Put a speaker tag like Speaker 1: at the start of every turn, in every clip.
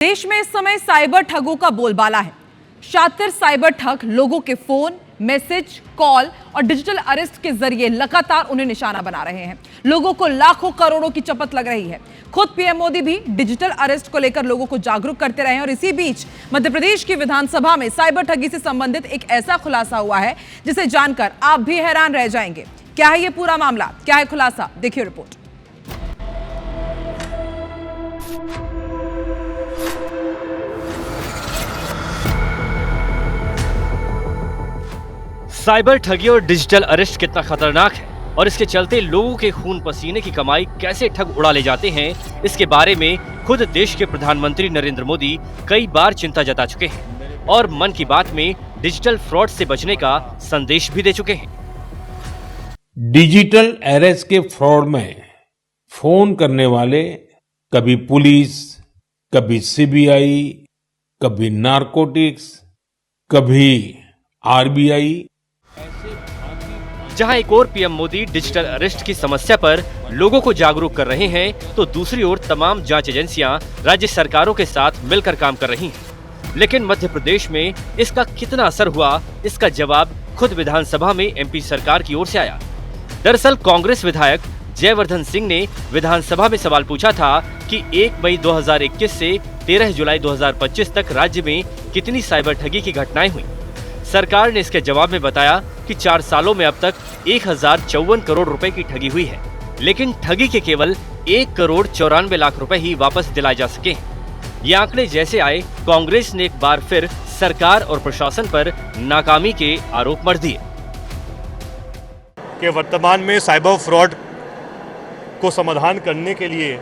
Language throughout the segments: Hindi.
Speaker 1: देश में इस समय साइबर ठगों का बोलबाला है। शातिर साइबर ठग लोगों के फोन, मैसेज, कॉल और डिजिटल अरेस्ट के जरिए लगातार उन्हें निशाना बना रहे हैं। लोगों को लाखों करोड़ों की चपत लग रही है। खुद पीएम मोदी भी डिजिटल अरेस्ट को लेकर लोगों को जागरूक करते रहे हैं। और इसी बीच मध्य प्रदेश की विधानसभा में साइबर ठगी से संबंधित एक ऐसा खुलासा हुआ है जिसे जानकर आप भी हैरान रह जाएंगे। क्या है यह पूरा मामला, क्या है खुलासा, देखिए रिपोर्ट।
Speaker 2: साइबर ठगी और डिजिटल अरेस्ट कितना खतरनाक है और इसके चलते लोगों के खून पसीने की कमाई कैसे ठग उड़ा ले जाते हैं, इसके बारे में खुद देश के प्रधानमंत्री नरेंद्र मोदी कई बार चिंता जता चुके हैं और मन की बात में डिजिटल फ्रॉड से बचने का संदेश भी दे चुके हैं।
Speaker 3: डिजिटल अरेस्ट के फ्रॉड में फोन करने वाले कभी पुलिस, कभी सीबीआई, कभी नारकोटिक्स, कभी आरबीआई।
Speaker 2: जहां एक ओर पीएम मोदी डिजिटल अरेस्ट की समस्या पर लोगों को जागरूक कर रहे हैं, तो दूसरी ओर तमाम जांच एजेंसियां राज्य सरकारों के साथ मिलकर काम कर रही हैं। लेकिन मध्य प्रदेश में इसका कितना असर हुआ, इसका जवाब खुद विधानसभा में एमपी सरकार की ओर से आया। दरअसल कांग्रेस विधायक जयवर्धन सिंह ने विधानसभा में सवाल पूछा था कि 1 मई 2021 से 13 जुलाई 2025 तक राज्य में कितनी साइबर ठगी की घटनाएं हुई। सरकार ने इसके जवाब में बताया कि 4 सालों में अब तक 1054 करोड़ रुपए की ठगी हुई है, लेकिन ठगी के केवल 1 करोड़ 94 लाख रुपए ही वापस दिलाए जा सके हैं। ये आंकड़े जैसे आए, कांग्रेस ने एक बार फिर सरकार और प्रशासन पर नाकामी के आरोप मढ़ दिए।
Speaker 4: कि वर्तमान में साइबर फ्रॉड को समाधान करने के लिए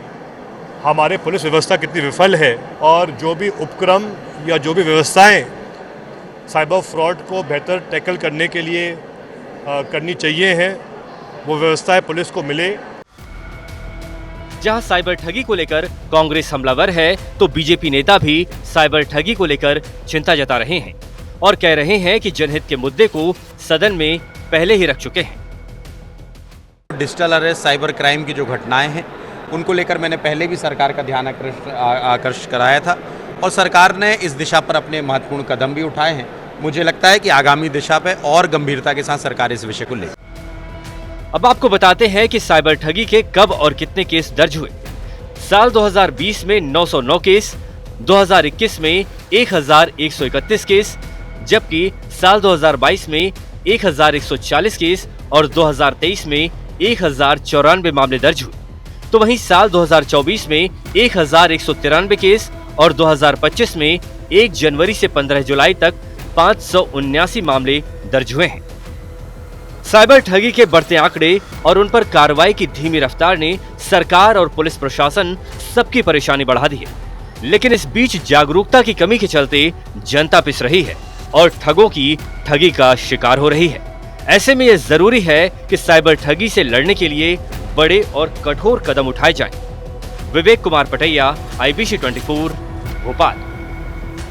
Speaker 4: हमारे पुलिस व्यवस्था कितनी विफल है और जो भी उपक्रम या जो भी व्यवस्थाएं साइबर फ्रॉड को बेहतर टैकल करने के लिए करनी चाहिए हैं, वो व्यवस्थाएं पुलिस को मिले।
Speaker 2: जहां साइबर ठगी को लेकर कांग्रेस हमलावर है, तो बीजेपी नेता भी साइबर ठगी को लेकर चिंता जता रहे हैं और कह रहे हैं कि जनहित के मुद्दे को सदन में पहले ही रख चुके हैं।
Speaker 5: डिजिटल अरेस्ट, साइबर क्राइम की जो घटनाएं हैं, उनको लेकर मैंने पहले भी सरकार का ध्यान आकर्षित कराया था और सरकार ने इस दिशा पर अपने महत्वपूर्ण कदम भी उठाए हैं। मुझे लगता है कि आगामी दिशा पे और गंभीरता के साथ सरकार इस विषय को ले।
Speaker 2: अब आपको बताते हैं कि साइबर ठगी के कब और कितने केस दर्ज हुए। साल 2020 में 909 केस, 2021 में 1131 केस, जबकि साल 2022 में 1140 केस और 2023 में 1094 मामले दर्ज हुए। तो वहीं साल 2024 में 1193 केस और 2025 में 1 जनवरी से 15 जुलाई तक 579 मामले दर्ज हुए हैं। साइबर ठगी के बढ़ते आंकड़े और उन पर कार्रवाई की धीमी रफ्तार ने सरकार और पुलिस प्रशासन सबकी परेशानी बढ़ा दी है। लेकिन इस बीच जागरूकता की कमी के चलते जनता पिस रही है और ठगों की ठगी का शिकार हो रही है। ऐसे में यह जरूरी है कि साइबर ठगी से लड़ने के लिए बड़े और कठोर कदम उठाए जाएं। विवेक कुमार पटैया, IBC 24, भोपाल।